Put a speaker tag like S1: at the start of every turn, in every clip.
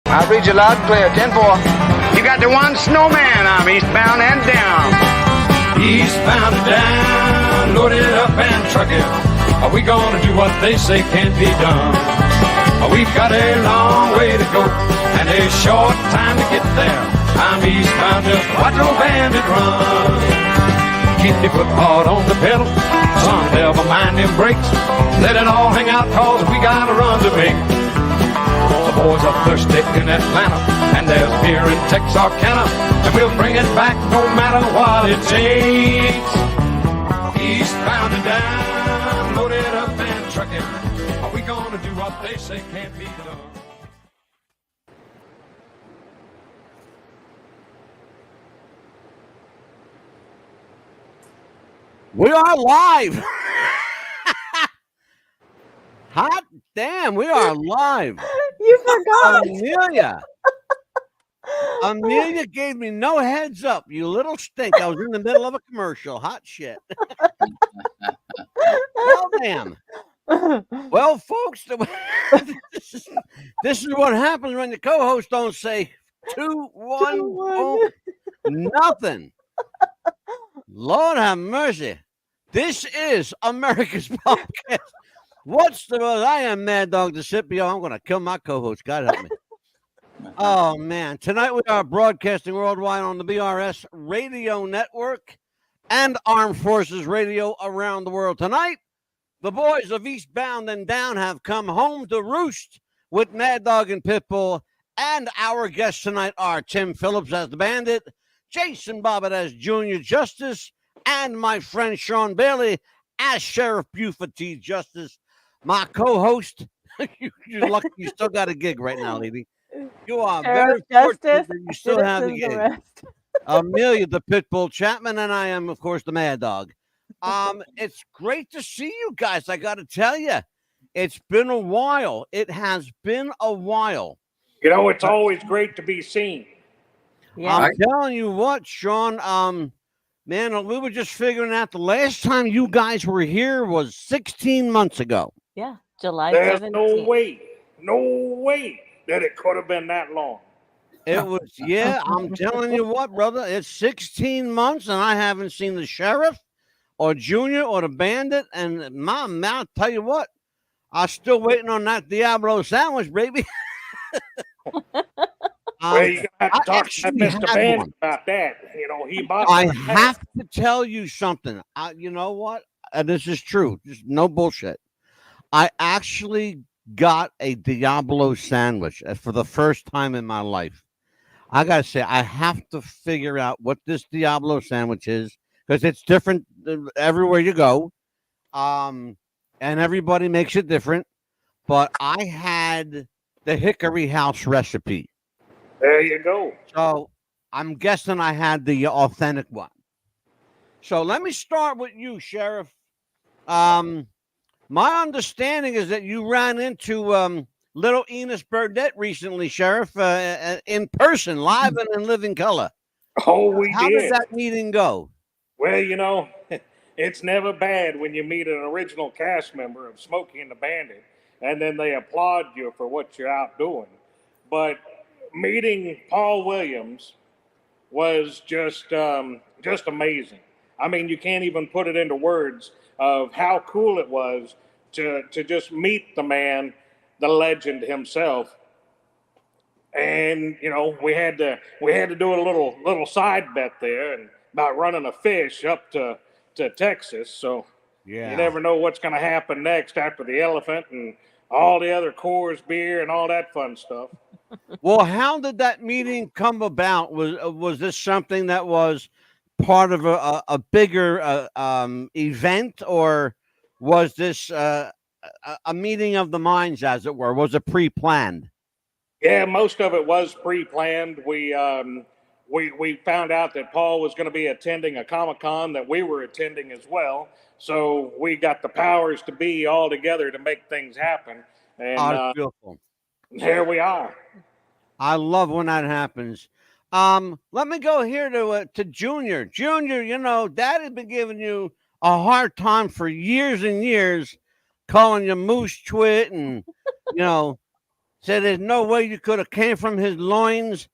S1: I'll read you loud and clear. 10-4.
S2: You got the one snowman. I'm eastbound and down.
S3: Eastbound and down, load it up and truck it. Are we gonna do what they say can't be done? We've got a long way to go and a short time to get there. I'm eastbound, just watch no bandit run. Keep your foot hard on the pedal, son, never mind them brakes. Let it all hang out, cause we got a run to make. The boys are thirsty in Atlanta, and there's beer in Texarkana, and we'll bring it back no matter what it takes. Eastbound and down, load it up and truck it. Are we gonna do what they say can't be done?
S4: We are live. Hot damn, we are live.
S5: You forgot.
S4: Amelia gave me no heads up, you little stink. I was in the middle of a commercial. Hot shit. Well, damn. Well, folks, this is what happens when the co-hosts don't say 2, 1, 2, nothing. Lord have mercy. This is America's podcast. What's the most? I am Mad Dog DeCipio. I'm going to kill my co-host. God help me. Oh, man. Tonight we are broadcasting worldwide on the BRS Radio Network and Armed Forces Radio around the world. Tonight, the boys of Eastbound and Down have come home to roost with Mad Dog and Pitbull. And our guests tonight are Tim Phillips as the Bandit, Jason Bobbitt as Junior Justice, and my friend Sean Bailey as Sheriff Buford T Justice. My co-host, you're lucky you still got a gig right now, lady. You are
S5: Sheriff
S4: very fortunate
S5: Justice,
S4: that you still have a gig. Amelia, the Pitbull Chapman, and I am, of course, the Mad Dog. It's great to see you guys. I got to tell you, it's been a while. It has been a while.
S6: You know, it's always great to be seen.
S5: Yeah.
S4: I'm telling you what, Sean, man, we were just figuring out the last time you guys were here was 16 months ago.
S5: Yeah, July
S6: There's
S5: 17th.
S6: no way that it could have been that long.
S4: It was, yeah, I'm telling you what, brother, it's 16 months and I haven't seen the sheriff or Junior or the Bandit. And Mom, I'll tell you what, I'm still waiting on that Diablo sandwich, baby.
S6: Well, you're going to have to talk to Mr. Bandit
S4: one
S6: about that. You know, he bought
S4: I have to tell you something. You know what? This is true. Just no bullshit. I actually got a Diablo sandwich for the first time in my life. I got to say, I have to figure out what this Diablo sandwich is because it's different everywhere you go. And everybody makes it different. But I had the Hickory House recipe.
S6: There you go.
S4: So I'm guessing I had the authentic one. So let me start with you, Sheriff. My understanding is that you ran into little Enos Burdett recently, Sheriff, in person, live and in living color.
S6: Oh, we
S4: How
S6: did.
S4: did that meeting go?
S6: Well, you know, it's never bad when you meet an original cast member of Smokey and the Bandit, and then they applaud you for what you're out doing. But meeting Paul Williams was just amazing. I mean, you can't even put it into words of how cool it was to just meet the man, the legend himself. And you know, we had to do a little side bet there and about running a fish up to Texas. So
S4: Yeah.
S6: you never know what's going to happen next after the elephant and all the other Coors beer and all that fun stuff.
S4: Well, how did that meeting come about? Was this something that was part of a bigger event, or was this a meeting of the minds, as it were? Was it pre-planned?
S6: Yeah, most of it was pre-planned. We found out that Paul was going to be attending a Comic-Con that we were attending as well. So we got the powers to be all together to make things happen. And
S4: beautiful.
S6: Here we are.
S4: I love when that happens. Let me go here to Junior. Junior, you know, Dad had been giving you a hard time for years and years, calling you Moose Twit and, you know, said there's no way you could have came from his loins.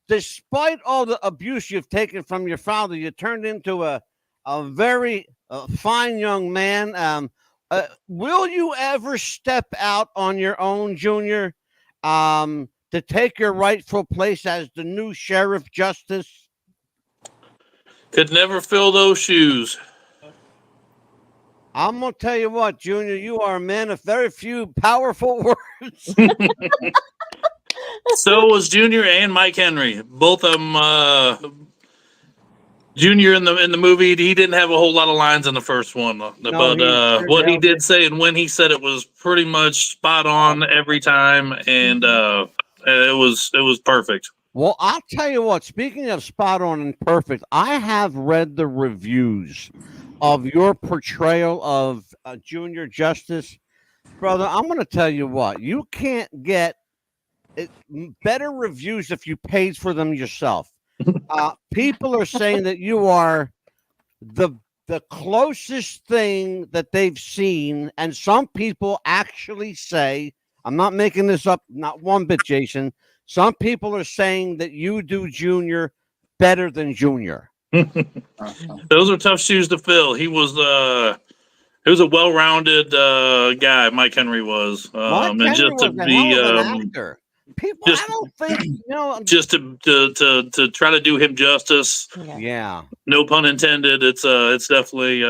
S4: Despite all the abuse you've taken from your father, you turned into a very fine young man. Will you ever step out on your own, Junior, to take your rightful place as the new Sheriff Justice?
S7: Could never fill those shoes.
S4: I'm going to tell you what, Junior, you are a man of very few powerful words.
S7: So was Junior and Mike Henry. Both of them. Junior in the movie, he didn't have a whole lot of lines in the first one, but what he did say and when he said it was pretty much spot on every time, and it was perfect.
S4: Well, I'll tell you what, speaking of spot on and perfect, I have read the reviews of your portrayal of Junior Justice. Brother, I'm going to tell you what, you can't get better reviews if you paid for them yourself. People are saying that you are the closest thing that they've seen, and some people actually say, I'm not making this up, not one bit, Jason. Some people are saying that you do Junior better than Junior.
S7: Those are tough shoes to fill. He was a well-rounded guy. Mike Henry was,
S4: Mike
S7: and
S4: Henry
S7: just to
S4: was a
S7: be
S4: hell of an actor. People,
S7: just,
S4: I don't think,
S7: just to try to do him justice.
S4: Yeah.
S7: No pun intended. It's definitely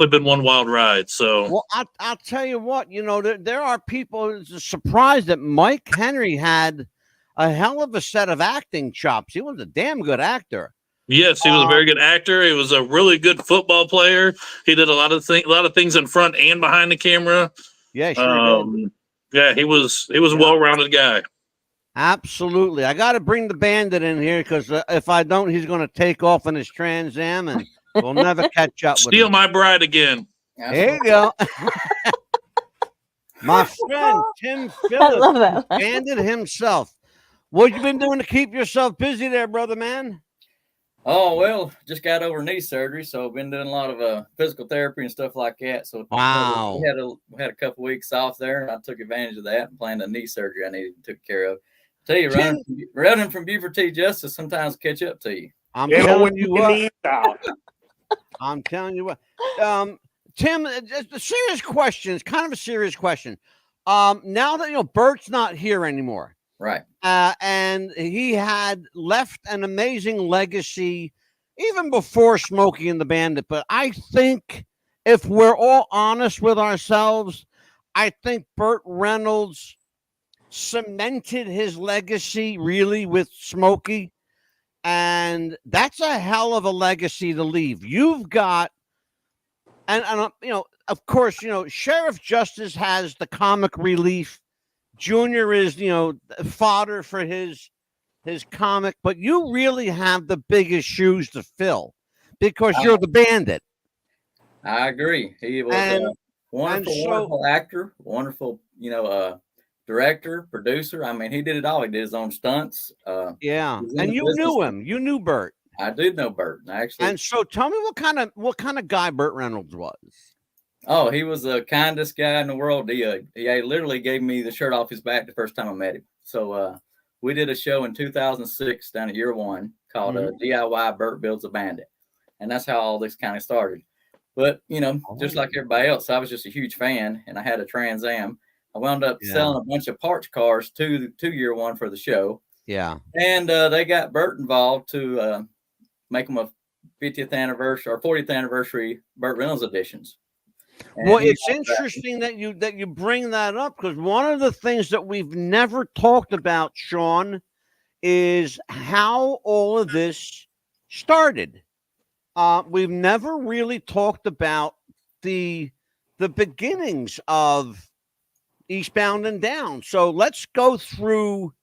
S7: been one wild ride. So,
S4: well, I'll tell you what, there are people surprised that Mike Henry had a hell of a set of acting chops. He was a damn good actor.
S7: Yes, he was a very good actor. He was a really good football player. He did a lot of things in front and behind the camera.
S4: Yeah, sure did.
S7: Yeah, he was a well-rounded guy.
S4: Absolutely. I got to bring the Bandit in here because if I don't, he's going to take off in his Trans Am and we'll never catch up with him.
S7: Steal my bride again.
S4: There you go. My friend Tim Phillips, Bandit himself. What you been doing to keep yourself busy there, brother man?
S8: Oh, well, just got over knee surgery, so I've been doing a lot of physical therapy and stuff like that. So
S4: wow,
S8: we had a couple weeks off there, and I took advantage of that and planned a knee surgery I needed and took care of. Tell you, running from Buford T Justice sometimes catch up to you.
S4: I'm telling you what. I'm telling you what. Tim, a serious question. It's kind of a serious question. Now that Burt's not here anymore.
S8: Right.
S4: And he had left an amazing legacy even before Smokey and the Bandit. But I think if we're all honest with ourselves, I think Burt Reynolds cemented his legacy really with Smokey. And that's a hell of a legacy to leave. You've got, and of course, Sheriff Justice has the comic relief. Junior is, fodder for his comic, but you really have the biggest shoes to fill because you're the Bandit.
S8: I agree. He was a wonderful actor, wonderful, director, producer. I mean, he did it all. He did his own stunts.
S4: Yeah, and you knew him. You knew Burt.
S8: I did know Burt, actually.
S4: And so, tell me what kind of guy Burt Reynolds was.
S8: Oh, he was the kindest guy in the world. He literally gave me the shirt off his back the first time I met him. So we did a show in 2006 down at Year One called DIY Burt Builds A Bandit. And that's how all this kind of started. But, just like everybody else, I was just a huge fan, and I had a Trans Am. I wound up selling a bunch of parts cars to Year One for the show. Yeah. And they got Burt involved to make them a 50th anniversary or 40th anniversary Burt Reynolds editions. And
S4: well, it's interesting that you bring that up because one of the things that we've never talked about, Sean, is how all of this started. We've never really talked about the beginnings of Eastbound and Down. So let's go through,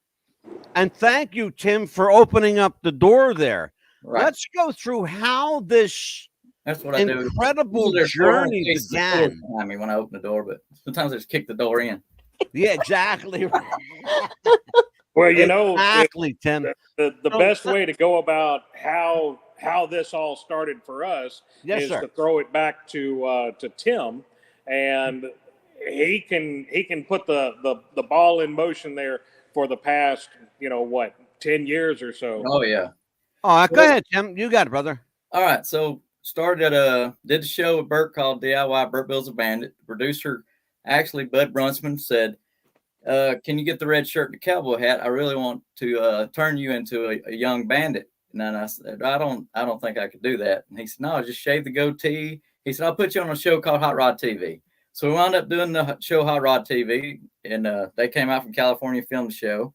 S4: and thank you, Tim, for opening up the door there. Right. Let's go through how this incredible journey began.
S8: I mean, when I open the door, but sometimes I just kick the door in.
S4: Yeah, exactly.
S6: Well,
S4: exactly, Tim.
S6: The best way to go about how this all started for us is to throw it back to Tim. And he can put the ball in motion there for the past 10 years or so.
S8: Oh yeah.
S4: Oh, go ahead, Tim. You got it, brother.
S8: All right. So started did the show with Burt called DIY Burt Builds A Bandit. The producer, actually Bud Brunsman, said, can you get the red shirt and the cowboy hat? I really want to turn you into a young bandit. And then I said, I don't think I could do that. And he said, no, just shave the goatee. He said, I'll put you on a show called Hot Rod TV. So we wound up doing the show Hot Rod TV, and they came out from California, filmed the show.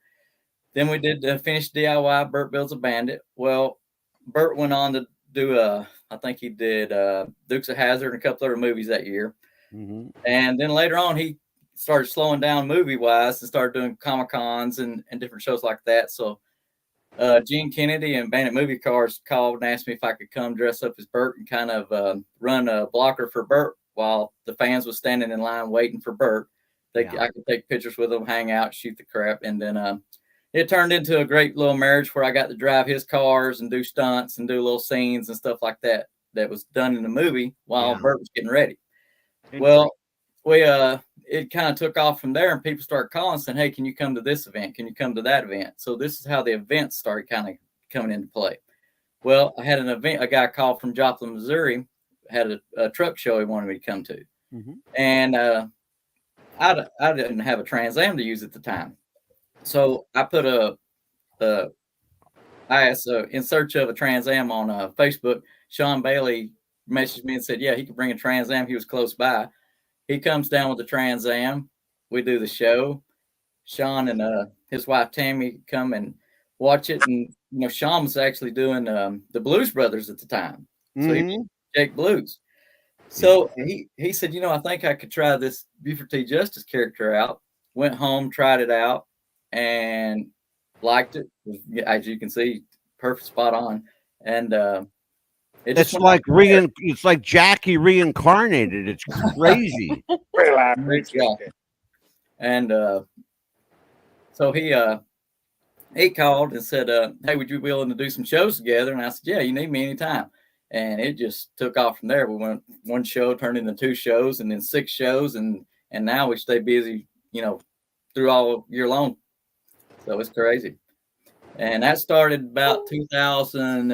S8: Then we did finish DIY Burt Builds A Bandit. Well, Burt went on to do I think he did Dukes of Hazzard and a couple other movies that year.
S4: Mm-hmm.
S8: And then later on, he started slowing down movie-wise and started doing Comic-Cons and different shows like that. So Gene Kennedy and Bandit Movie Cars called and asked me if I could come dress up as Burt and kind of run a blocker for Burt while the fans was standing in line waiting for Burt. I could take pictures with them, hang out, shoot the crap. And then it turned into a great little marriage where I got to drive his cars and do stunts and do little scenes and stuff like that was done in the movie while Burt was getting ready. Well, it kind of took off from there, and people started calling saying, hey, can you come to this event? Can you come to that event? So this is how the events started kind of coming into play. Well, I had an event, a guy called from Joplin, Missouri, had a truck show he wanted me to come to. Mm-hmm. And I didn't have a Trans Am to use at the time. So I put I asked in search of a Trans Am on Facebook. Sean Bailey messaged me and said, yeah, he could bring a Trans Am. He was close by. He comes down with the Trans Am. We do the show. Sean and his wife Tammy come and watch it. And Sean was actually doing the Blues Brothers at the time. So he did Jake Blues. So he said, I think I could try this Buford T Justice character out. Went home, tried it out, and liked it. As you can see, perfect, spot on. And it's
S4: like Jackie reincarnated. It's crazy.
S8: And so he called and said, hey, would you be willing to do some shows together? And I said, yeah, you need me anytime. And it just took off from there. We went one show, turned into 2 shows, and then 6 shows. And now we stay busy, through all year long. So it's crazy. And that started about 2000,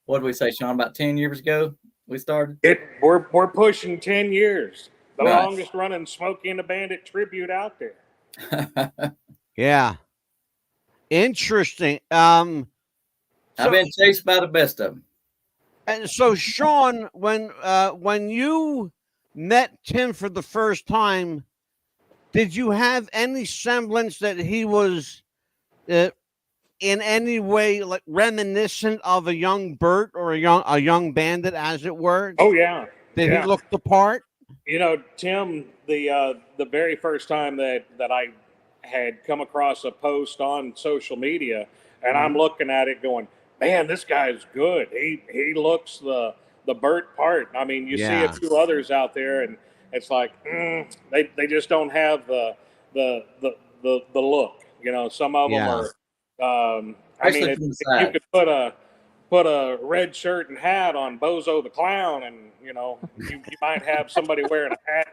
S8: what did we say, Sean, about 10 years ago we started?
S6: We're pushing 10 years. The longest running Smokey and the Bandit tribute out there.
S4: Yeah. Interesting.
S8: I've been chased by the best of them.
S4: And so, Sean, when you met Tim for the first time, did you have any semblance that he was in any way like reminiscent of a young Burt or a young Bandit, as it were?
S6: Oh yeah.
S4: Did he look the part?
S6: Tim, the very first time that I had come across a post on social media, and I'm looking at it going, man, this guy's good. He looks the Burt part. I mean, you see a few others out there, and it's like they just don't have the look. Some of them are. I mean, if you could put a red shirt and hat on Bozo the Clown, and you might have somebody wearing a hat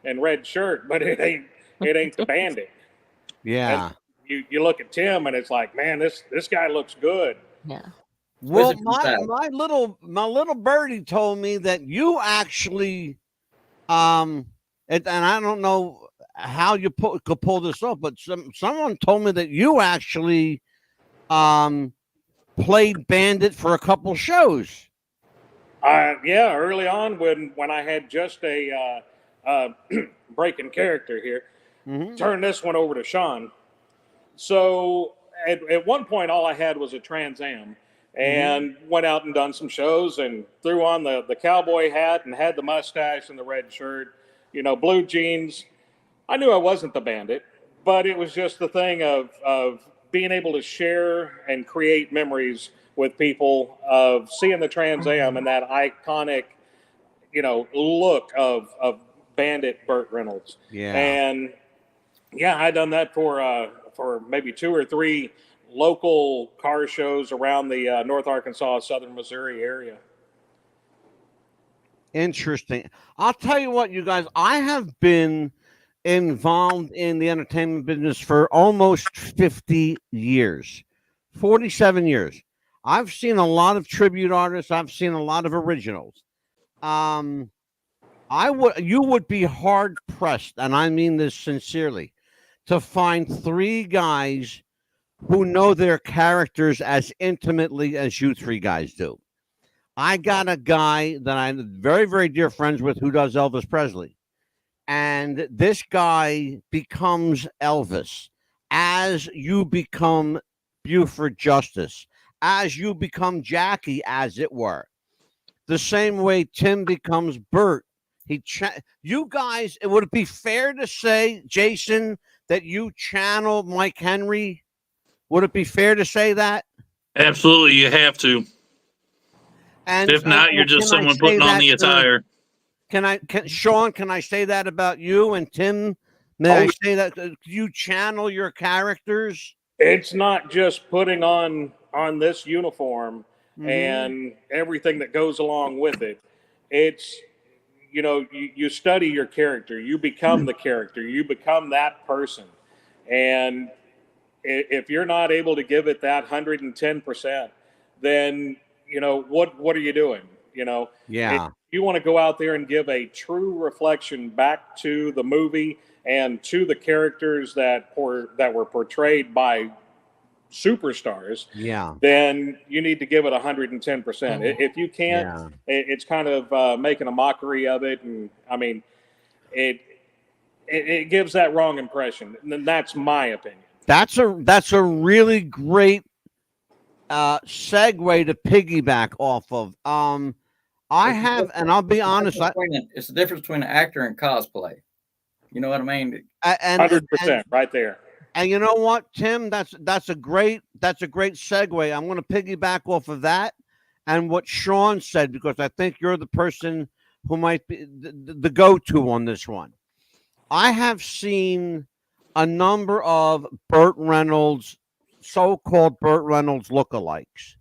S6: and red shirt, but it ain't the Bandit.
S4: Yeah.
S6: And you look at Tim, and it's like, man, this guy looks good.
S5: Yeah.
S4: Well, my little birdie told me that you actually, and I don't know how you could pull this off, but someone told me that you actually played Bandit for a couple shows.
S6: Yeah, early on when I had just a breaking character here, turn this one over to Sean. So at one point, all I had was a Trans Am, and went out and done some shows and threw on the cowboy hat and had the mustache and the red shirt, blue jeans. I knew I wasn't the Bandit, but it was just the thing of being able to share and create memories with people of seeing the Trans Am and that iconic, look of Bandit Burt Reynolds.
S4: Yeah.
S6: And I done that for maybe 2 or 3 local car shows around the North Arkansas, Southern Missouri area.
S4: Interesting. I'll tell you what, you guys, I have been involved in the entertainment business for almost 50 years, 47 years. I've seen a lot of tribute artists. I've seen a lot of originals. You would be hard pressed, and I mean this sincerely, to find three guys who know their characters as intimately as you three guys do. I got a guy that I'm very, very dear friends with who does Elvis Presley. And this guy becomes Elvis as you become Buford Justice, as you become Jackie, as it were. The same way Tim becomes Burt. You guys, would it be fair to say, Jason, that you channel Mike Henry? Would it be fair to say that?
S7: Absolutely, you have to.
S4: And
S7: if not, you're just someone putting on the attire.
S4: Sean, can I say that about you? And Tim, may I say that you channel your characters?
S6: It's not just putting on this uniform and everything that goes along with it. It's, you study your character. You become the character. You become that person. And if you're not able to give it that 110%, then, what are you doing?
S4: Yeah.
S6: If you want to go out there and give a true reflection back to the movie and to the characters that were portrayed by superstars, then you need to give it 110%. If you can't, it's kind of making a mockery of it, and I mean, it gives that wrong impression. And that's my opinion.
S4: That's a really great segue to piggyback off of. I have, and I'll be honest,
S8: it's the difference between an actor and cosplay. You know what I mean?
S6: 100% right there.
S4: And you know what, Tim? That's a great segue. I'm going to piggyback off of that and what Sean said, because I think you're the person who might be the go-to on this one. I have seen a number of Burt Reynolds, so-called Burt Reynolds lookalikes,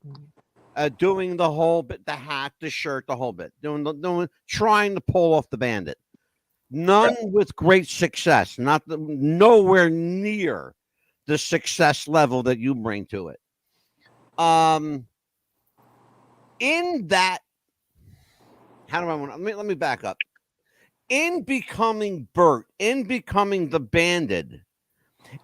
S4: doing the whole bit, the hat, the shirt, the whole bit, trying to pull off the Bandit. None with great success, nowhere near the success level that you bring to it. In that, how do I want? Let me back up. In becoming Burt, in becoming the Bandit,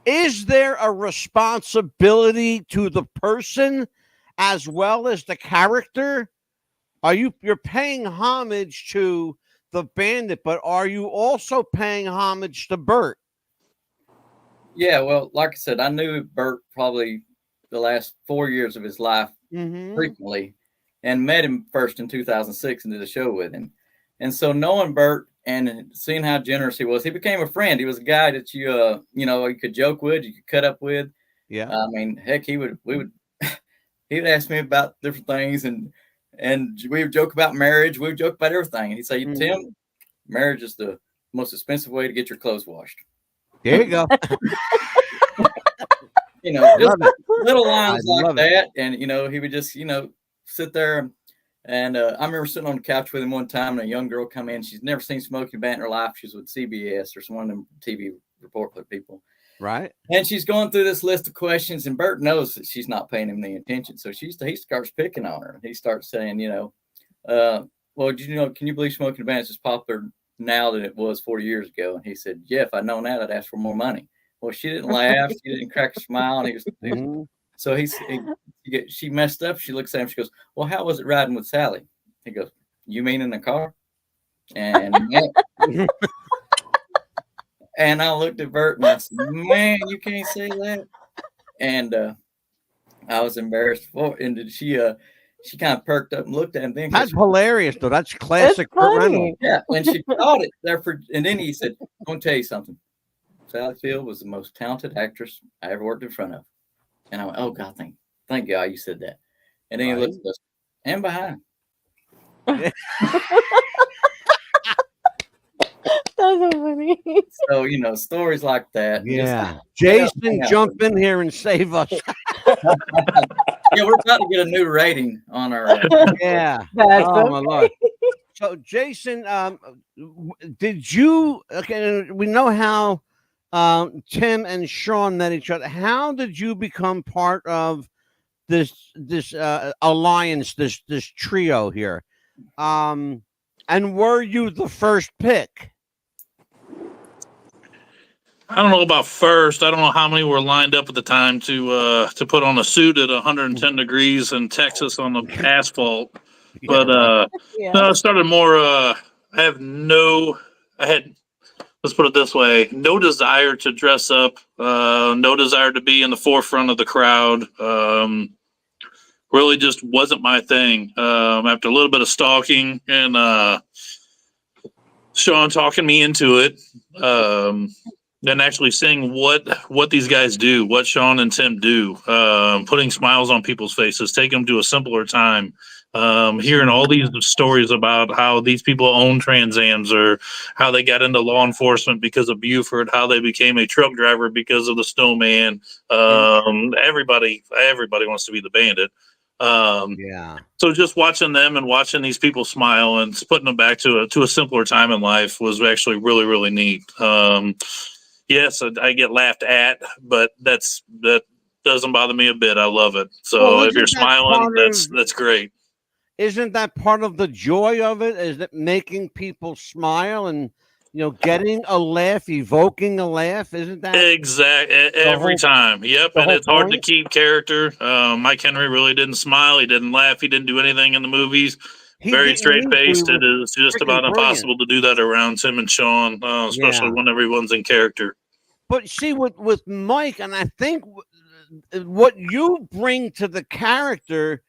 S4: is there a responsibility to the person as well as the character? You're paying homage to the Bandit, but are you also paying homage to Burt?
S8: Yeah, well, like I said, I knew Burt probably the last 4 years of his life frequently, and met him first in 2006 and did a show with him. And so knowing Burt and seeing how generous he was, he became a friend. He was a guy that you could joke with, you could cut up with.
S4: Yeah.
S8: I mean, heck, he would ask me about different things, and we would joke about marriage. We would joke about everything. And he'd say, Tim, marriage is the most expensive way to get your clothes washed.
S4: There you go.
S8: Just little lines like that. And, he would just, sit there. And I remember sitting on the couch with him one time, and a young girl come in. She's never seen Smokey Bandit in her life. She was with CBS or some one of them TV report people.
S4: Right.
S8: And she's going through this list of questions, and Burt knows that she's not paying him the attention. So he starts picking on her. He starts saying, well, can you believe Smokey the Bandit is popular now than it was 40 years ago? And he said, yeah, if I'd known that, I'd ask for more money. Well, she didn't laugh. She didn't crack a smile. And so she messed up. She looks at him. She goes, well, how was it riding with Sally? He goes, you mean in the car? And and I looked at Burt and I said, man, you can't say that. And I was embarrassed for it. And she kind of perked up and looked at him. Then
S4: that's hilarious, though. That's classic Burt Reynolds.
S8: Yeah. And she caught it there and then he said, I'm going to tell you something. Sally Field was the most talented actress I ever worked in front of. And I went, oh, God, thank God you said that. And then he looked at us and behind.
S5: That's so funny.
S8: So, stories like that.
S4: Yeah. Jason, jump in here and save us.
S8: Yeah, we're about to get a new rating on our.
S4: Yeah.
S5: That's
S4: my Lord. So Jason, did you? Okay, we know how Tim and Sean met each other. How did you become part of this alliance, this trio here? And were you the first pick?
S7: I don't know about first. I don't know how many were lined up at the time to put on a suit at 110 degrees in Texas on the asphalt. But no, it started more. I had, let's put it this way, no desire to dress up, no desire to be in the forefront of the crowd. Really just wasn't my thing. After a little bit of stalking and Sean talking me into it, and actually seeing what these guys do, what Sean and Tim do, putting smiles on people's faces, taking them to a simpler time, hearing all these stories about how these people own Trans Ams or how they got into law enforcement because of Buford, how they became a truck driver because of the Snowman. Everybody wants to be the Bandit. So just watching them and watching these people smile and putting them back to a simpler time in life was actually really, really neat. Yes, I get laughed at, but that doesn't bother me a bit. I love it. So if you're smiling, that's great.
S4: Isn't that part of the joy of it? Is that making people smile and getting a laugh, evoking a laugh? Isn't that
S7: exactly every time? Yep, and it's hard to keep character. Mike Henry really didn't smile. He didn't laugh. He didn't do anything in the movies. Very straight faced. It is just about impossible to do that around Tim and Sean, especially when everyone's in character.
S4: But see, with Mike, and I think what you bring to the character,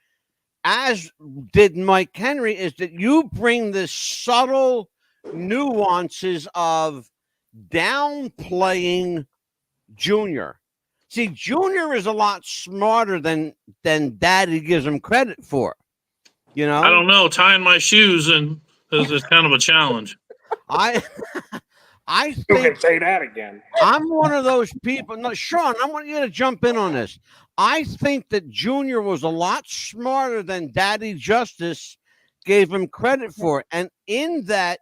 S4: as did Mike Henry, is that you bring the subtle nuances of downplaying Junior. See, Junior is a lot smarter than Daddy gives him credit for.
S7: I don't know. Tying my shoes and is kind of a challenge.
S4: I think
S6: you can say that again.
S4: I'm one of those people. No, Sean, I want you to jump in on this. I think that Junior was a lot smarter than Daddy Justice gave him credit for. And in that,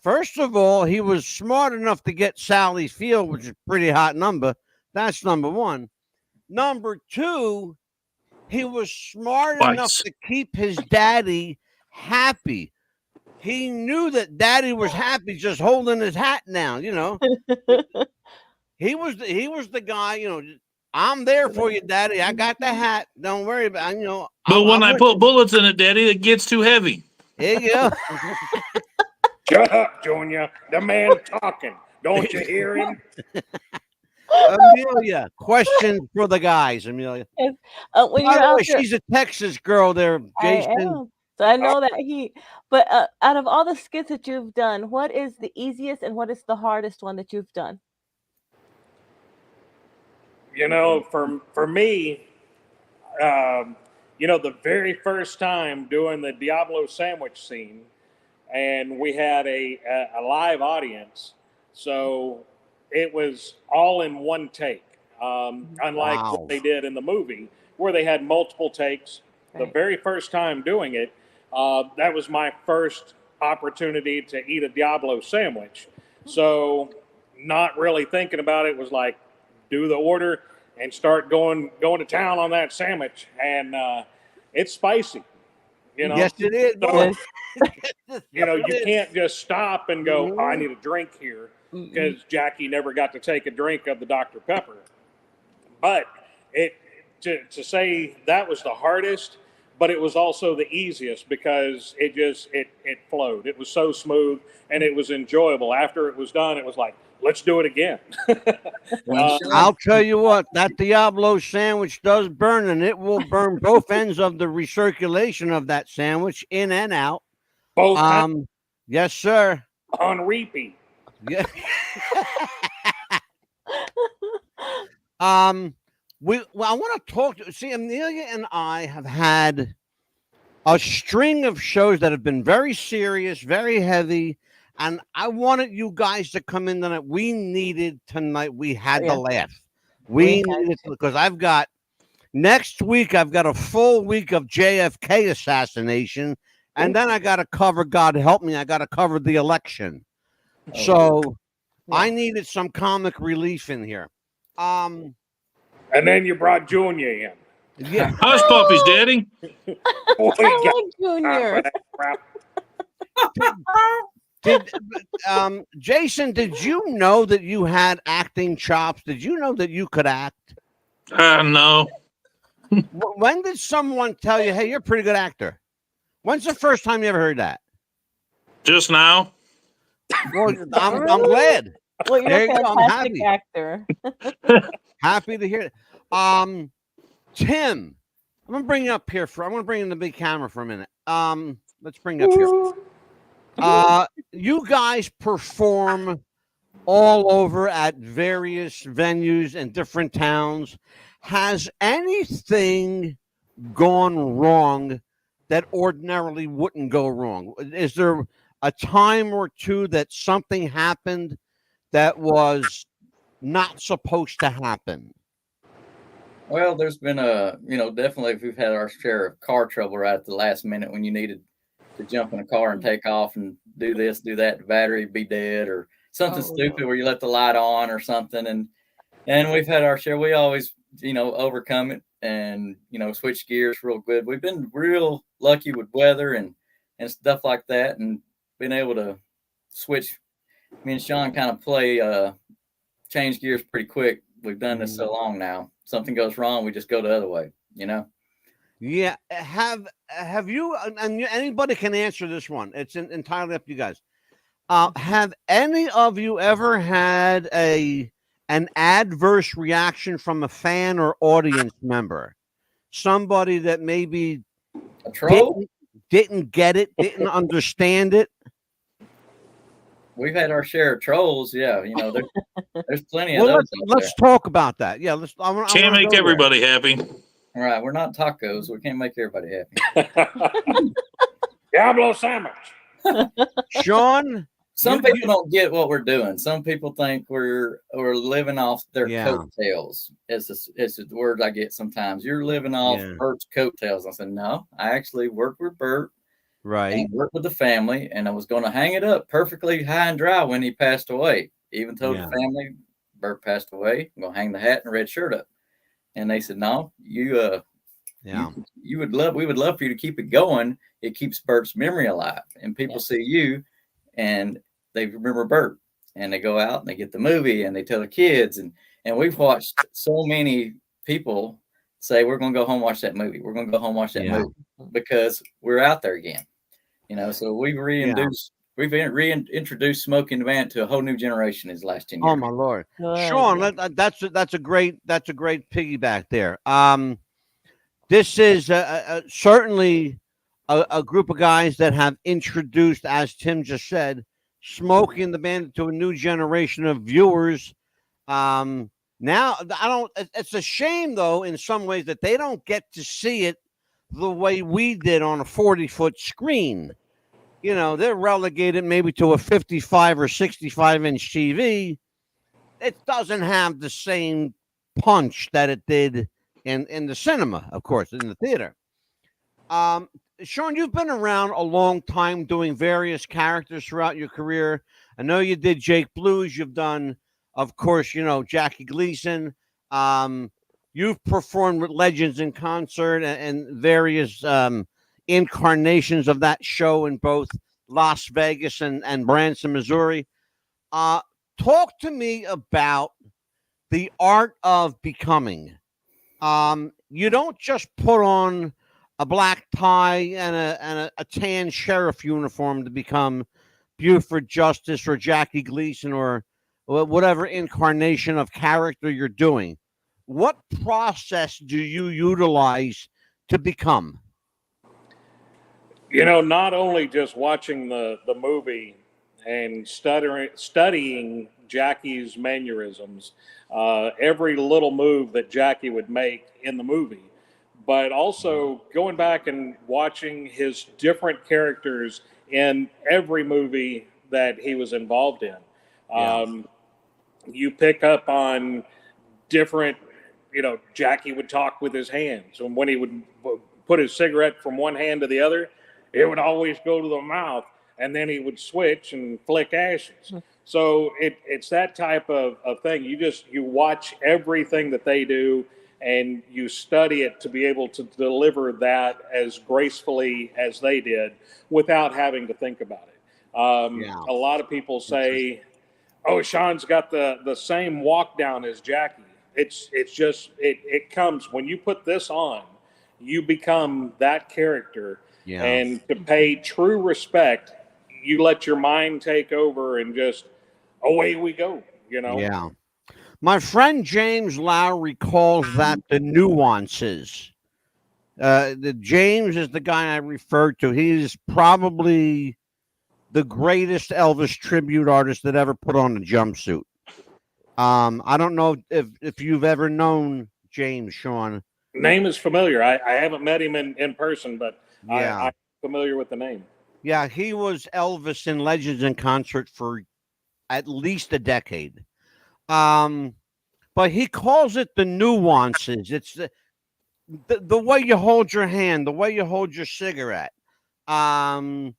S4: first of all, he was smart enough to get Sally Field, which is a pretty hot number. That's number one. Number two, he was smart enough to keep his daddy happy. He knew that Daddy was happy just holding his hat down, He was the guy, I'm there for you, Daddy. I got the hat. Don't worry about it,
S7: But when I put bullets in it, Daddy, it gets too heavy.
S4: There you go.
S6: Shut up, Junior. The man talking. Don't you hear him?
S4: Amelia, question for the guys, Amelia.
S5: When you're out there,
S4: she's a Texas girl there, Jason.
S5: So I know that but out of all the skits that you've done, what is the easiest and what is the hardest one that you've done?
S6: For me, the very first time doing the Diablo sandwich scene, and we had a live audience, so it was all in one take, unlike what they did in the movie, where they had multiple takes. Right. The very first time doing it, that was my first opportunity to eat a Diablo sandwich. So not really thinking about it, was like, do the order and start going to town on that sandwich. And it's spicy.
S4: Yes, it is.
S6: So, you can't just stop and go, I need a drink here, because Jackie never got to take a drink of the Dr. Pepper. But to say that was the hardest, but it was also the easiest, because it flowed. It was so smooth and it was enjoyable. After it was done, it was like, let's do it again.
S4: I'll tell you what, that Diablo sandwich does burn, and it will burn both ends of the recirculation of that sandwich, in and out.
S6: Both.
S4: Yes, sir.
S6: On repeat.
S4: Yeah. I want to talk to. See, Amelia and I have had a string of shows that have been very serious, very heavy. And I wanted you guys to come in tonight. We needed tonight. We had to laugh. We needed to, because next week, I've got a full week of JFK assassination. And then I got to cover, God help me, I got to cover the election. So I needed some comic relief in here.
S6: And then you brought Junior in.
S4: Yeah.
S7: Hush puppies, Daddy.
S5: I like Junior.
S4: Jason, did you know that you had acting chops? Did you know that you could act?
S7: No.
S4: When did someone tell you, hey, you're a pretty good actor? When's the first time you ever heard that?
S7: Just now.
S4: Well, I'm glad.
S5: Well, you're
S4: There
S5: a
S4: you go. I'm
S5: fantastic
S4: happy.
S5: actor.
S4: Happy to hear it. Tim, I'm gonna bring you up here I'm gonna bring in the big camera for a minute. Let's bring you up here. You guys perform all over at various venues in different towns. Has anything gone wrong that ordinarily wouldn't go wrong? Is there a time or two that something happened that was not supposed to happen?
S8: Well, there's been definitely we've had our share of car trouble right at the last minute when you needed to jump in a car and take off and do this, do that, the battery be dead or something stupid where you let the light on or something. And we've had our share. We always, overcome it and, switch gears real good. We've been real lucky with weather and stuff like that and been able to switch. Me and Sean kind of change gears pretty quick. We've done this so long now. Something goes wrong, we just go the other way,
S4: Yeah. Have you, and anybody can answer this one. It's entirely up to you guys. Have any of you ever had an adverse reaction from a fan or audience member? Somebody that maybe
S8: a troll
S4: didn't get it, didn't understand it?
S8: We've had our share of trolls. Yeah. There's plenty of
S4: Well,
S8: those.
S4: let's talk about that. Yeah.
S7: Can't make everybody happy.
S8: All right. We're not tacos. We can't make everybody happy.
S6: Diablo sandwich.
S4: Sean?
S8: Some people don't get what we're doing. Some people think we're living off their coattails. It's the word I get sometimes. You're living off Burt's coattails. I said, no, I actually worked with Burt.
S4: Right.
S8: And worked with the family, and I was going to hang it up perfectly high and dry when he passed away. Even told the family, Burt passed away. I'm going to hang the hat and red shirt up. And they said, no, we would love for you to keep it going. It keeps Burt's memory alive. And people see you and they remember Burt and they go out and they get the movie and they tell the kids. And we've watched so many people say, we're going to go home and watch that movie. We're going to go home and watch that movie because we're out there again. So we've reintroduced Smokey and the Bandit to a whole new generation his last 10 years.
S4: Oh my Lord. Sean, that's a great piggyback there. This is certainly a group of guys that have introduced, as Tim just said, Smokey and the Bandit to a new generation of viewers. Now it's a shame though, in some ways, that they don't get to see it the way we did on a 40-foot screen. They're relegated maybe to a 55 or 65-inch TV. It doesn't have the same punch that it did in the cinema, of course, in the theater. Sean, you've been around a long time doing various characters throughout your career. I know you did Jake Blues. You've done, of course, Jackie Gleason. You've performed with legends in concert and various incarnations of that show in both Las Vegas and Branson, Missouri. Talk to me about the art of becoming. You don't just put on a black tie and a tan sheriff uniform to become Buford Justice or Jackie Gleason or whatever incarnation of character you're doing. What process do you utilize to become?
S6: Not only just watching the movie and studying Jackie's mannerisms, every little move that Jackie would make in the movie, but also going back and watching his different characters in every movie that he was involved in. You pick up on different, Jackie would talk with his hands, and when he would put his cigarette from one hand to the other, it would always go to the mouth, and then he would switch and flick ashes. So it's that type of thing. You watch everything that they do, and you study it to be able to deliver that as gracefully as they did without having to think about it. A lot of people say, "Oh, Sean's got the same walk down as Jackie." It's just it comes when you put this on, you become that character, and to pay true respect, you let your mind take over and just away we go.
S4: Yeah. My friend James Lowry calls that the nuances. The James is the guy I referred to. He's probably the greatest Elvis tribute artist that ever put on a jumpsuit. I don't know if you've ever known James, Sean.
S6: Name is familiar. I haven't met him in person, but I'm familiar with the name.
S4: Yeah, he was Elvis in Legends in Concert for at least a decade. But he calls it the nuances. It's the way you hold your hand, the way you hold your cigarette, the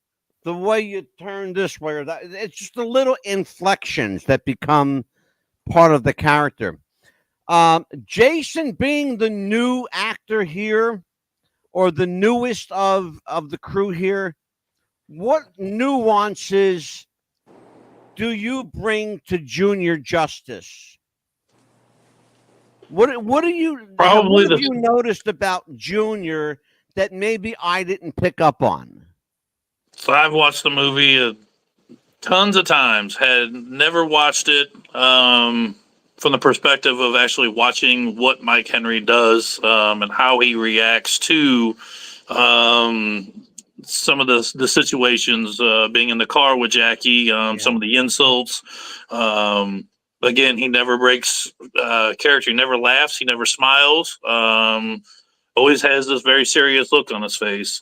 S4: way you turn this way or that. It's just the little inflections that become part of the character. Jason being the new actor here, or the newest of the crew here, what nuances do you bring to Junior Justice? What do you
S7: Probably
S4: what have you noticed about Junior that maybe I didn't pick up on?
S7: So I've watched the movie tons of times. Had never watched it from the perspective of actually watching what Mike Henry does and how he reacts to some of the situations, being in the car with Jackie, some of the insults. Again, he never breaks character. He never laughs. He never smiles. Always has this very serious look on his face.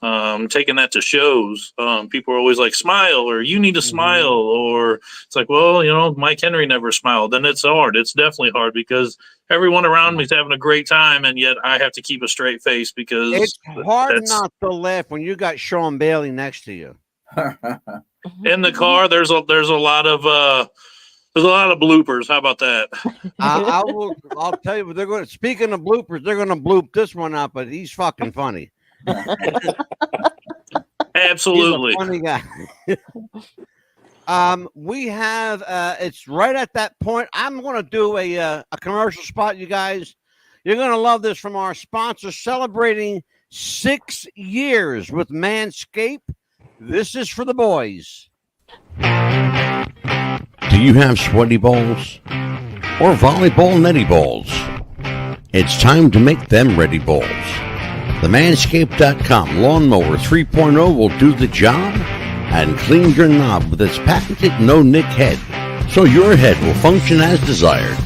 S7: Taking that to shows, people are always like, smile, or you need to smile, or it's like, well, Mike Henry never smiled. Then it's hard. It's definitely hard because everyone around me is having a great time, and yet I have to keep a straight face because
S4: it's hard not to laugh when you got Sean Bailey next to you.
S7: In the car, there's a lot of bloopers. How about that?
S4: I'll tell you what they're going to. Speaking of bloopers, they're going to bloop this one out, but he's fucking funny.
S7: Absolutely,
S4: he's a funny guy. We have. It's right at that point. I'm going to do a commercial spot, you guys. You're going to love this from our sponsor, celebrating 6 years with Manscaped. This is for the boys.
S9: Do you have sweaty balls or volleyball netty balls? It's time to make them ready balls. The Manscaped.com Lawnmower 3.0 will do the job and clean your knob with its patented no-nick head, so your head will function as desired.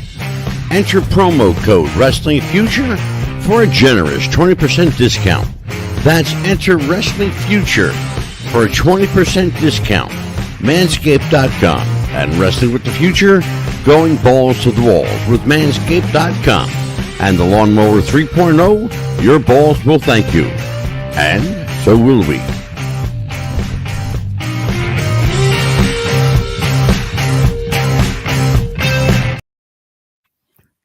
S9: Enter promo code Wrestling Future for a generous 20% discount. That's enter Wrestling Future for a 20% discount. Manscaped.com and Wrestling with the Future, going balls to the walls with Manscaped.com and the Lawnmower 3.0. Your balls will thank you, and so will we.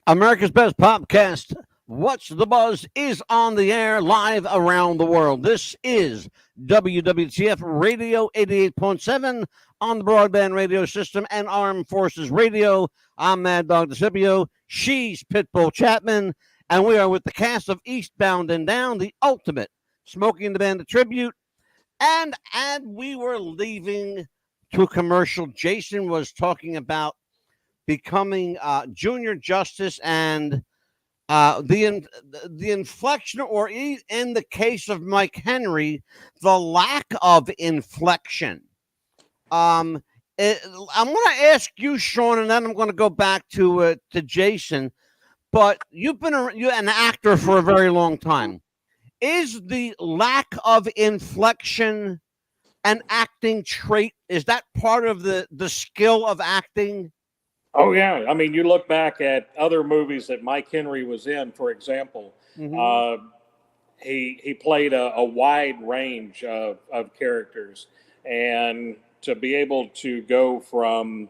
S4: America's Best Popcast, What's the Buzz, is on the air live around the world. This is WWTF Radio 88.7 on the broadband radio system and Armed Forces Radio. I'm Mad Dog DeCipio. She's Pitbull Chapman. And we are with the cast of Eastbound and Down, the ultimate Smokey and the Bandit tribute. And as we were leaving to a commercial, Jason was talking about becoming Junior Justice and the inflection, or in the case of Mike Henry, the lack of inflection. I'm going to ask you, Sean, and then I'm going to go back to Jason. But you've been an actor for a very long time. Is the lack of inflection an acting trait? Is that part of the skill of acting?
S6: Oh, yeah. I mean, you look back at other movies that Mike Henry was in, for example. he played a wide range of characters, and to be able to go from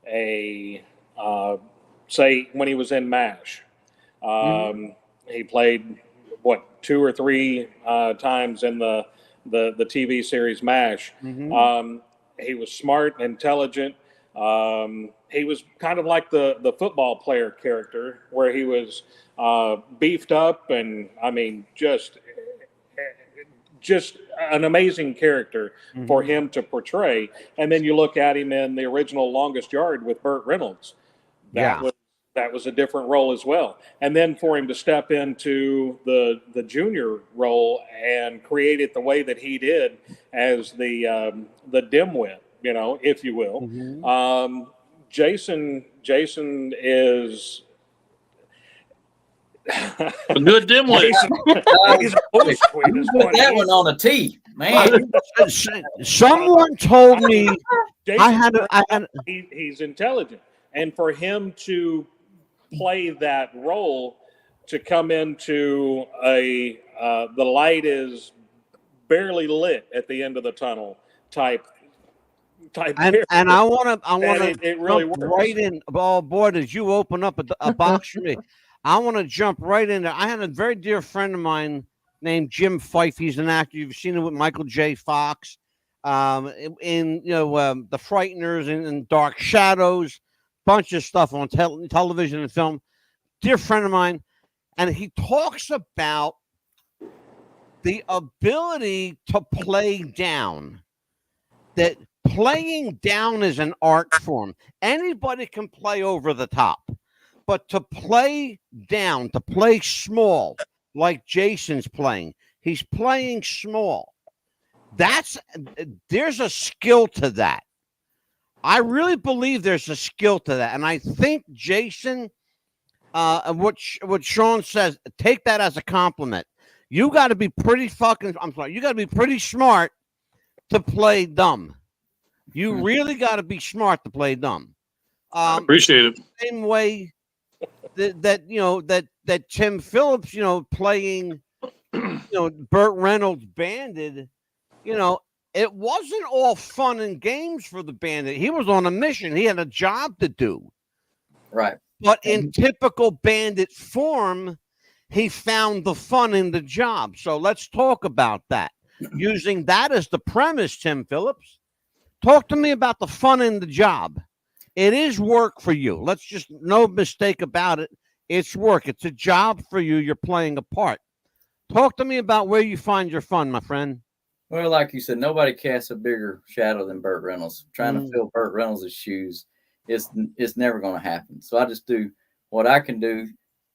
S6: a say when he was in MASH, he played what 2 or 3 times in the TV series MASH. He was smart, intelligent. He was kind of like the football player character, where he was beefed up, and I mean, just an amazing character for him to portray. And then you look at him in the original Longest Yard with Burt Reynolds. That was a different role as well. And then for him to step into the junior role and create it the way that he did as the dimwit, you know, if you will. Jason is
S7: a good dimwit.
S6: He's a post tweet.
S8: Put that one on a T, man.
S4: Someone told me
S6: he's intelligent, and for him to play that role, to come into the light is barely lit at the end of the tunnel type.
S4: And I want to
S6: it really
S4: jump
S6: works.
S4: right in. Oh boy, did you open up a box for me? I want to jump right in there. I had a very dear friend of mine named Jim Fife. He's an actor. You've seen it with Michael J. Fox, in The Frighteners and Dark Shadows, bunch of stuff on television and film. Dear friend of mine, and he talks about the ability to play down. That playing down is an art form. Anybody can play over the top, but to play down, to play small, like Jason's playing, he's playing small. There's a skill to that. I really believe there's a skill to that, and I think Jason, what Sean says, take that as a compliment. You got to be pretty you got to be pretty smart to play dumb. You really got to be smart to play dumb.
S7: Appreciate it.
S4: Same way that Tim Phillips, playing, Burt Reynolds Bandit, it wasn't all fun and games for the Bandit. He was on a mission. He had a job to do.
S8: Right.
S4: But in typical Bandit form, he found the fun in the job. So let's talk about that. Using that as the premise, Tim Phillips, talk to me about the fun in the job. It is work for you. Let's just, no mistake about it. It's work. It's a job for you. You're playing a part. Talk to me about where you find your fun, my friend.
S8: Well, like you said, nobody casts a bigger shadow than Burt Reynolds. Trying to fill Burt Reynolds' shoes is never going to happen. So I just do what I can do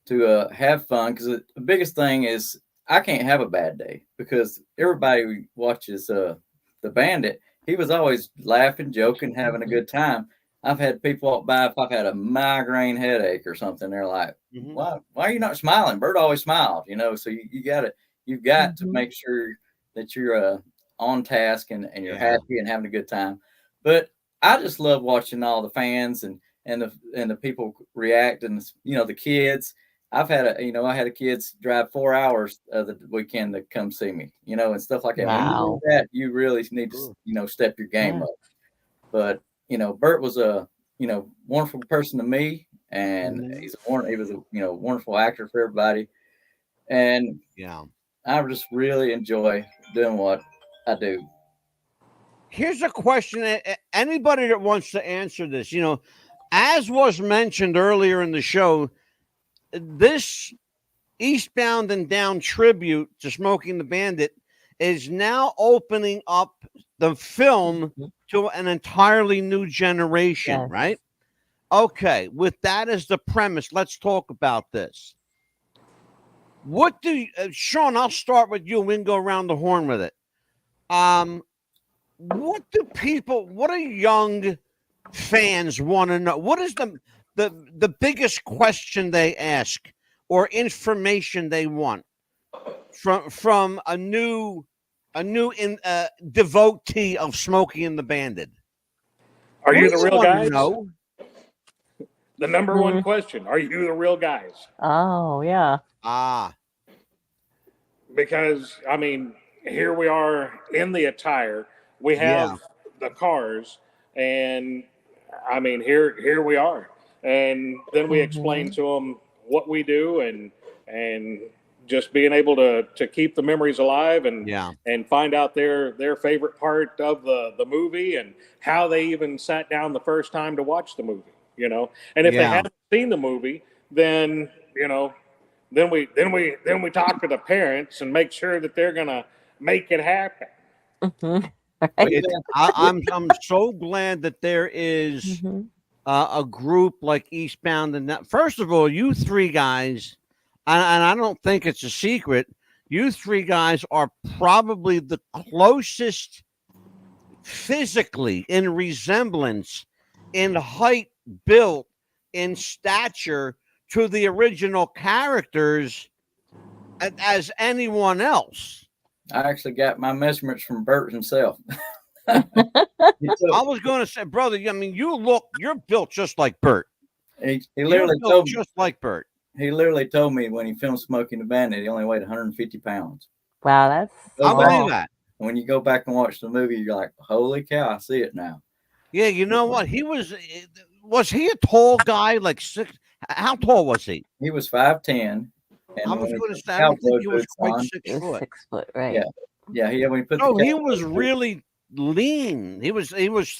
S8: to have fun, because the biggest thing is I can't have a bad day, because everybody who watches The Bandit, he was always laughing, joking, having a good time. I've had people walk by, if I've had a migraine headache or something, they're like, why are you not smiling? Burt always smiled, so you've got to make sure that you're on task and you're happy and having a good time. But I just love watching all the fans and the people react, and the kids. I've had I had a kids drive 4 hours the weekend to come see me, and stuff like that.
S5: Wow.
S8: When you do that, you really need to step your game up. But Burt was a wonderful person to me, and he was a wonderful actor for everybody, and I just really enjoy doing what I do.
S4: Here's a question. Anybody that wants to answer this, as was mentioned earlier in the show, this Eastbound and Down tribute to Smokey and the Bandit is now opening up the film to an entirely new generation, right? Okay, with that as the premise, let's talk about this. What do Sean, I'll start with you and we can go around the horn with it. What do young fans want to know? What is the biggest question they ask or information they want from a new devotee of Smokey and the Bandit?
S6: Are you the real guys?
S4: No.
S6: The number one question: are you the real guys?
S5: Oh yeah.
S6: because I mean, here we are in the attire. We have the cars, and I mean, here we are. And then we explain to them what we do, and just being able to keep the memories alive, and find out their favorite part of the movie, and how they even sat down the first time to watch the movie. And if they haven't seen the movie, then then we talk to the parents and make sure that they're gonna make it happen.
S4: I'm so glad that there is a group like Eastbound, and that. First of all, you three guys, and I don't think it's a secret, you three guys are probably the closest physically in resemblance, in height, built, in stature to the original characters as anyone else.
S8: I actually got my measurements from Burt himself.
S4: I was going to say, brother, I mean, you're built just like Burt.
S8: He literally told me,
S4: just like Burt.
S8: He literally told me when he filmed Smokey and the Bandit, he only weighed 150 pounds.
S5: Wow, that's
S4: I believe that.
S8: When you go back and watch the movie, you're like, holy cow, I see it now.
S4: Yeah, you know what? Was he a tall guy? Like six? How tall was he?
S8: He was 5'10".
S4: I was going to say, I don't think he was quite 6 foot.
S5: 6 foot, right?
S8: Yeah. When he put
S4: he was really lean. He was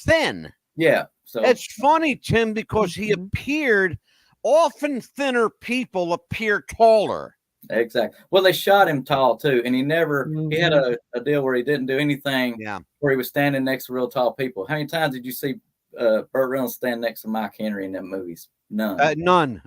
S4: thin.
S8: Yeah. So
S4: it's funny, Tim, because he appeared. Often thinner people appear taller.
S8: Exactly. Well, they shot him tall too, and he never. He had a deal where he didn't do anything.
S4: Yeah.
S8: Where he was standing next to real tall people. How many times did you see Burt Reynolds stand next to Mike Henry in them movies? None.
S4: None.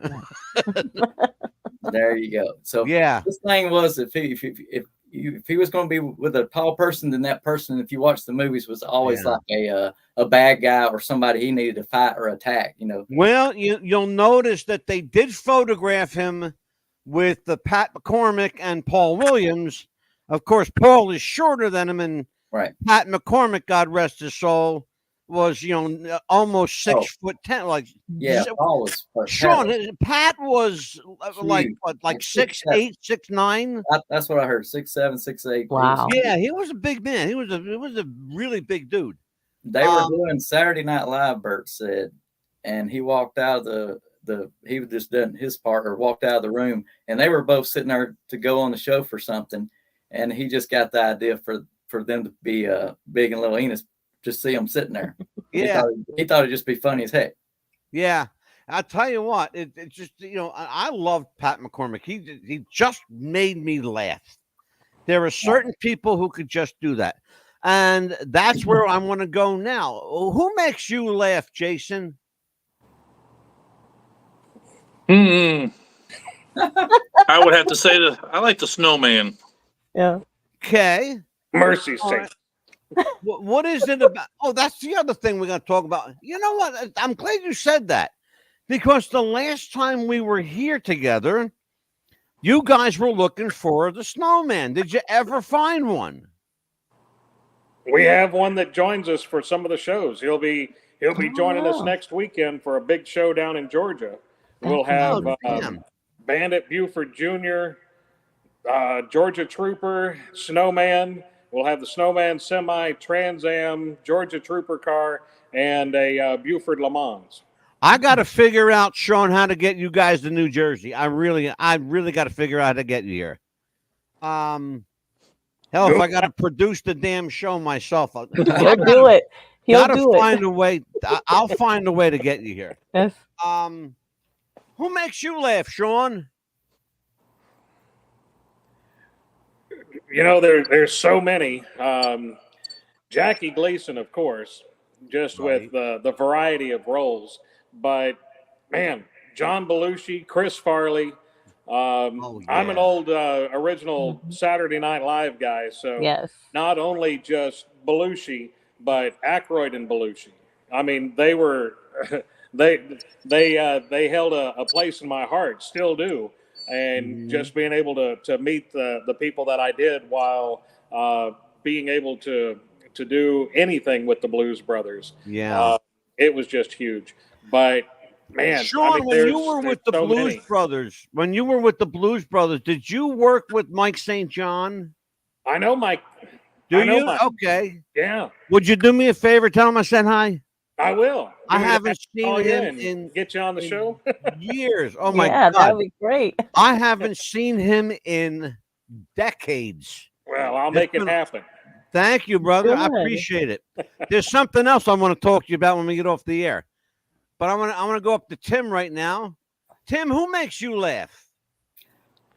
S8: There you go. So this thing was if he was going to be with a tall person, then that person, if you watch the movies, was always like a bad guy or somebody he needed to fight or attack.
S4: Well, you'll notice that they did photograph him with the Pat McCormick and Paul Williams. Of course, Paul is shorter than him, and Pat McCormick, God rest his soul, was almost 6'10". Like
S8: Paul was
S4: Sean. Pat was like 6'8", 6'9".
S8: That's what I heard. 6'7", 6'8".
S5: Wow.
S4: Yeah, he was a big man. He was a really big dude.
S8: They were doing Saturday Night Live, Burt said, and he walked out of he was just done his part or walked out of the room, and they were both sitting there to go on the show for something, and he just got the idea for them to be Big and Little Enos. Just see him sitting there.
S4: Yeah,
S8: he thought it'd just be funny as heck.
S4: Yeah, I'll tell you what. It just I loved Pat McCormick. He just made me laugh. There are certain people who could just do that, and that's where I want to go now. Who makes you laugh, Jason?
S7: I would have to say that I like the snowman.
S5: Yeah.
S4: Okay.
S6: Mercy's sake.
S4: What is it about? Oh, that's the other thing we're going to talk about. You know what? I'm glad you said that, because the last time we were here together, you guys were looking for the snowman. Did you ever find one?
S6: We have one that joins us for some of the shows. He'll be joining us next weekend for a big show down in Georgia. We'll have Bandit Buford Jr., Georgia Trooper, Snowman. We'll have the Snowman Semi, Trans Am, Georgia Trooper car, and a Buford Le Mans.
S4: I got to figure out, Sean, how to get you guys to New Jersey. I really got to figure out how to get you here. Hell, if I got to produce the damn show myself, I'll
S5: do it.
S4: Find a way. I'll find a way to get you here.
S5: Yes.
S4: Who makes you laugh, Sean?
S6: There's so many. Jackie Gleason, of course, just with the variety of roles. But, man, John Belushi, Chris Farley. I'm an old original Saturday Night Live guy. So not only just Belushi, but Aykroyd and Belushi. I mean, they were they held a place in my heart, still do. And just being able to meet the people that I did while being able to do anything with the Blues Brothers.
S4: Yeah.
S6: It was just huge. But Man,
S4: Sean, when you were with the
S6: so
S4: Blues
S6: many.
S4: Brothers, did you work with Mike St. John?
S6: I know Mike.
S4: Do
S6: I know
S4: you?
S6: Mike.
S4: Okay.
S6: Yeah,
S4: Would you do me a favor? Tell him I said hi.
S6: I will.
S4: I
S6: You need
S4: haven't
S6: to
S4: seen
S6: call you
S4: him
S6: and
S4: in
S6: get you on the show.
S4: years. Oh my
S5: Yeah,
S4: God.
S5: that'd be great.
S4: I haven't seen him in decades.
S6: Well, I'll make it happen.
S4: Thank you, brother. I
S5: Good.
S4: appreciate it. There's something else I want to talk to you about when we get off the air. But I want to go up to Tim right now. Tim, who makes you laugh?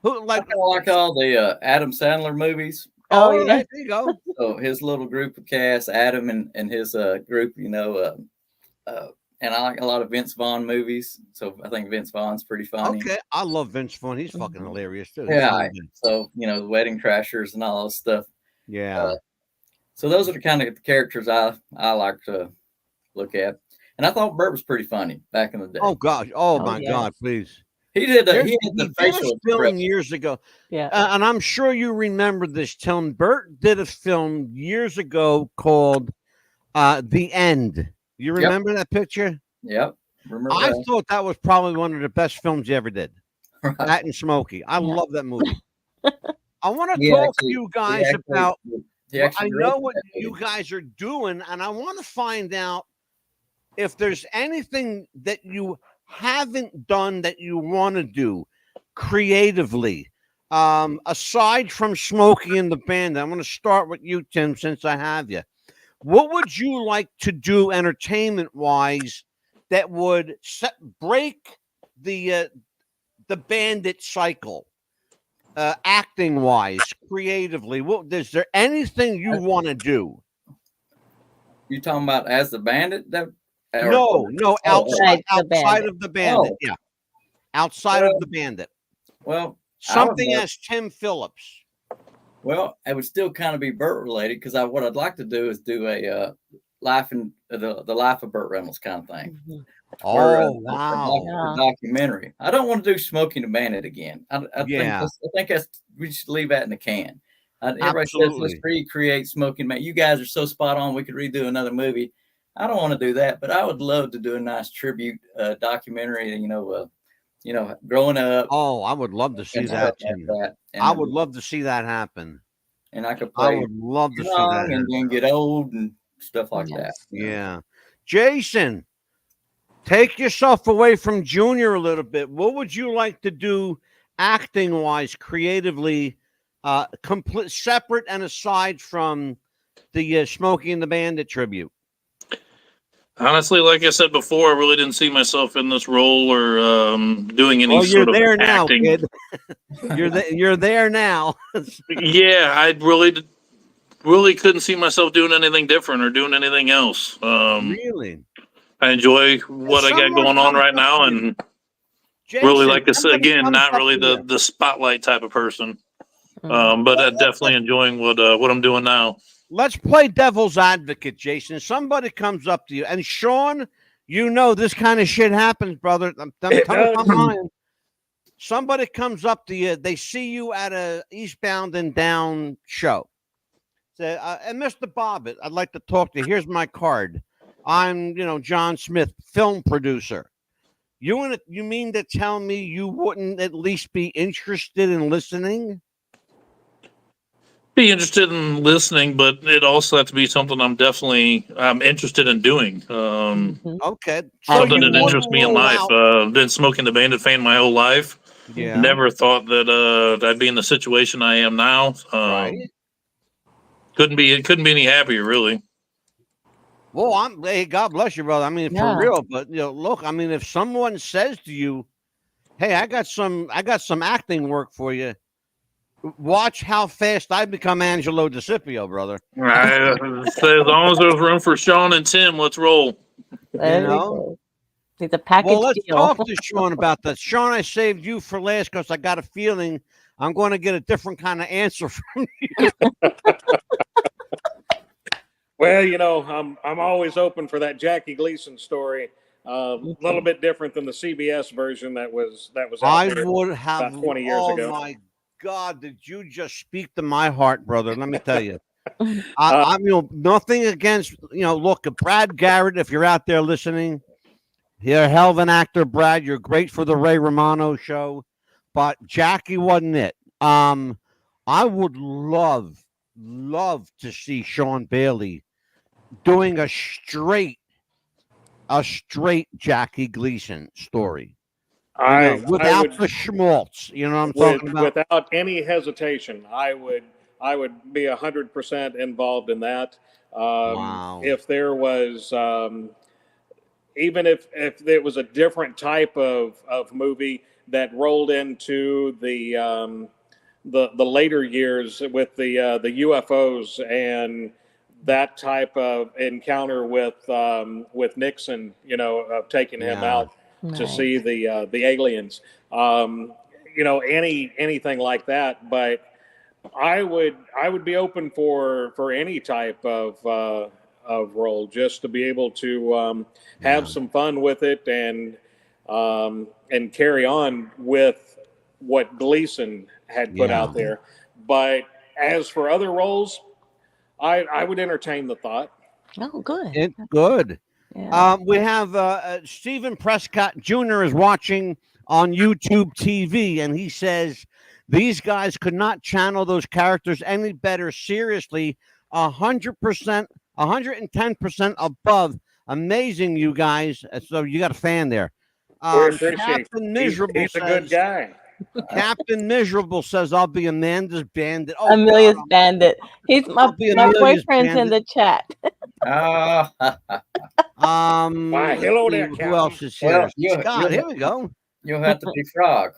S4: Who
S8: I kind of like all the Adam Sandler movies.
S5: Oh,
S4: all
S5: yeah.
S4: right, there you go.
S8: So his little group of cast, Adam and his group, and I like a lot of Vince Vaughn movies. So I think Vince Vaughn's pretty funny.
S4: Okay, I love Vince Vaughn. He's fucking hilarious too.
S8: Yeah. So the Wedding Crashers and all that stuff.
S4: Yeah.
S8: So those are the kind of characters I like to look at. And I thought Burt was pretty funny back in the day.
S4: Oh gosh. Oh my
S5: yeah.
S4: God, please.
S8: He did. He had
S4: He
S8: the
S4: did
S8: facial
S4: a film
S8: expression.
S4: years ago.
S5: Yeah.
S4: And I'm sure you remember this, Tim. Burt did a film years ago called The End. You remember that picture?
S8: Yep. Remember
S4: I
S8: that?
S4: thought that was probably one of the best films you ever did.
S8: Right.
S4: That and Smokey. I love that movie. I want to
S8: He
S4: talk
S8: actually-
S4: to you
S8: he
S4: guys
S8: actually-
S4: about.
S8: he
S4: Well,
S8: actually
S4: I know
S8: directed
S4: what
S8: that
S4: you
S8: movie.
S4: guys are doing, and I want to find out if there's anything that you haven't done that you want to do creatively. Aside from Smokey and the Bandit, I'm going to start with you, Tim, since I have you. What would you like to do entertainment-wise that would break the Bandit cycle? Acting-wise, creatively, is there anything you want to do?
S8: You talking about as the Bandit?
S4: No, outside of the Bandit.
S8: Oh.
S4: Yeah, outside of the Bandit.
S8: Well,
S4: Something as Tim Phillips.
S8: Well, it would still kind of be Burt related because what I'd like to do is do a the life of Burt Reynolds kind of thing.
S4: Oh,
S8: A
S4: wow.
S8: documentary. I don't want to do Smoking the Bandit again. I think we should leave that in the can. Everybody says let's recreate Smoking Man. You guys are so spot on. We could redo another movie. I don't want to do that, but I would love to do a nice tribute documentary. Growing up.
S4: Oh, I would love to see that. I would love to see that happen.
S8: And I could play.
S4: I would love to see that.
S8: And then get old and stuff like that.
S4: Yeah. Jason, take yourself away from Junior a little bit. What would you like to do acting wise, creatively, complete separate and aside from the Smokey and the Bandit tribute?
S7: Honestly, like I said before, I really didn't see myself in this role or doing any sort of acting.
S4: Kid. You're there now.
S7: Yeah, I really couldn't see myself doing anything different or doing anything else.
S4: Really?
S7: I enjoy what I got going on right now, and
S4: Jason,
S7: really, like I said, again, not really the spotlight type of person, but definitely enjoying what I'm doing now.
S4: Let's play devil's advocate, Jason. Somebody comes up to you, and Sean, this kind of shit happens, brother. I'm lying. Somebody comes up to you, they see you at a Eastbound and Down show. Say, and Mr. Bobbitt, I'd like to talk to you. Here's my card. I'm, John Smith, film producer. You mean to tell me you wouldn't at least be interested in listening?
S7: Be interested in listening, but it also has to be something I'm interested in doing.
S4: Okay.
S7: Something that interests me in life. Been Smoking the Bandit fan my whole life.
S4: Yeah.
S7: Never thought that I'd be in the situation I am now.
S4: Right.
S7: Couldn't be any happier, really.
S4: Well, hey, God bless you, brother. I mean, for real. But look, I mean, if someone says to you, "Hey, I got some acting work for you," watch how fast I become Angelo DeCipio, brother.
S7: Right. So as long as there's room for Sean and Tim, let's roll.
S5: It's a package
S4: well, let's
S5: deal.
S4: talk to Sean about that. Sean, I saved you for last because I got a feeling I'm going to get a different kind of answer from you.
S6: Well, I'm always open for that Jackie Gleason story. A little bit different than the CBS version that was out there
S4: would have
S6: about 20 years ago.
S4: Oh my God, did you just speak to my heart, brother? Let me tell you. I'm nothing against, look, Brad Garrett, if you're out there listening, You're a hell of an actor, Brad. You're great for the Ray Romano show, but Jackie wasn't it. I would love to see Sean Bailey doing a straight Jackie Gleason story. Without the schmaltz, you know what I'm talking about?
S6: Without any hesitation, I would be 100% involved in that.
S4: Wow.
S6: If there was, even if there was a different type of movie that rolled into the later years with the UFOs and that type of encounter with Nixon, taking him out to see the aliens, anything like that. But I would be open for any type of role, just to be able to have some fun with it and carry on with what Gleason had put out there. But as for other roles, I would entertain the thought.
S5: Oh, good.
S4: It's good.
S5: Yeah.
S4: We have Stephen Prescott Jr. is watching on YouTube TV, and he says these guys could not channel those characters any better. Seriously, 100%, 110% above. Amazing, you guys. So you got a fan there. Captain Miserable
S6: he's a good guy.
S4: Captain Miserable says, "I'll be Amanda's bandit."
S5: Oh, Amelia's bandit. He's my boyfriend's bandit. In the chat.
S6: Why, hello there,
S4: who
S6: Captain.
S4: else is here? Scott, here we go.
S8: You'll have to be Frog.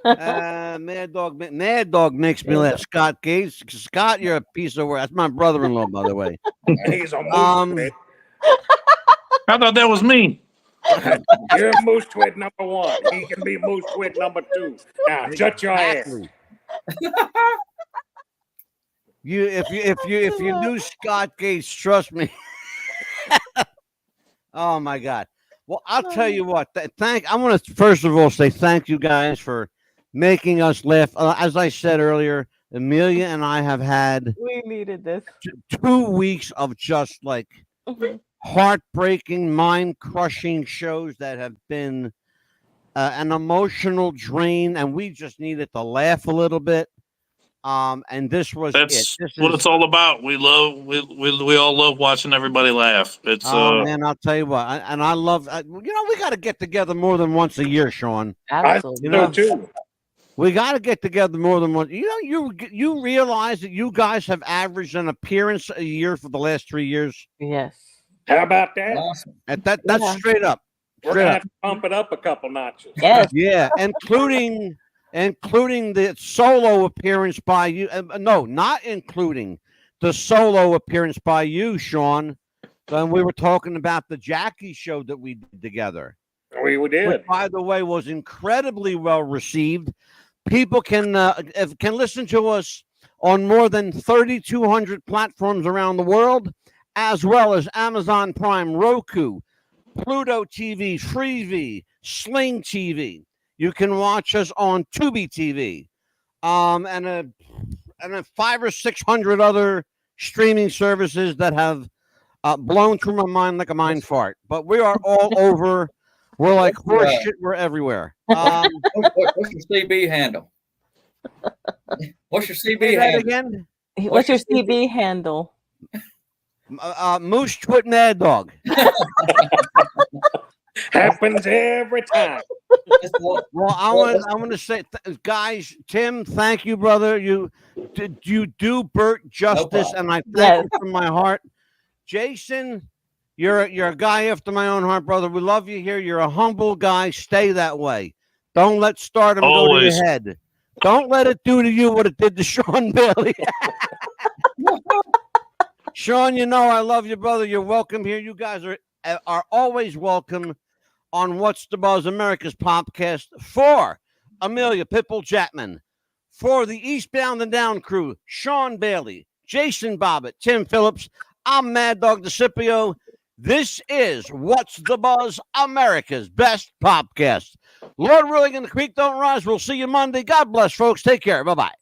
S4: Mad Dog makes me laugh. Scott Gates. Scott, you're a piece of work. That's my brother-in-law, by the way.
S6: He's a moose twit.
S7: I thought that was me.
S6: You're moose twit number 1. He can be moose twit number 2. Now, shut your ass.
S4: If you knew Scott Gates, trust me. Oh my God. Well, I'll tell you what. I want to first of all say thank you guys for making us laugh. As I said earlier, Amelia and I have had
S5: we needed this
S4: 2 weeks of just like heartbreaking, mind-crushing shows that have been an emotional drain, and we just needed to laugh a little bit. And this was
S7: That's what it's all about. We all love watching everybody laugh. It's
S4: man, I'll tell you what, I love. We got to get together more than once a year, Sean.
S5: Absolutely.
S6: Too.
S4: We got to get together more than once. You realize that you guys have averaged an appearance a year for the last 3 years.
S5: Yes.
S6: How about that?
S8: Awesome.
S4: That's straight up.
S6: We're gonna have to pump it up a couple notches.
S5: Yes.
S4: Yeah, including the solo appearance by you. No, not including the solo appearance by you, Sean. When we were talking about the Jackie show that we did together.
S6: We did.
S4: Which, by the way, was incredibly well received. People can listen to us on more than 3,200 platforms around the world, as well as Amazon Prime, Roku, Pluto TV, Freevee, Sling TV. You can watch us on Tubi TV, and 500 or 600 other streaming services that have blown through my mind like a mind fart. But we are all over. We're like horse shit. We're everywhere.
S8: What's your CB handle? What's your CB handle
S4: again?
S5: What's your CB handle?
S4: Moose Twit Mad Dog.
S6: Happens every time.
S4: Well, I want to say, guys, Tim, thank you, brother. You do Burt justice, and I thank you from my heart. Jason, you're a guy after my own heart, brother. We love you here. You're a humble guy. Stay that way. Don't let stardom go to your head. Don't let it do to you what it did to Sean Bailey. Sean, I love you, brother. You're welcome here. You guys are always welcome on What's the Buzz, America's Popcast. For Amelia Pitbull Chapman, for the Eastbound and Down crew, Sean Bailey, Jason Bobbitt, Tim Phillips, I'm Mad Dog DeCipio. This is What's the Buzz, America's best podcast. Lord willing and the creek don't rise. We'll see you Monday. God bless, folks. Take care. Bye-bye.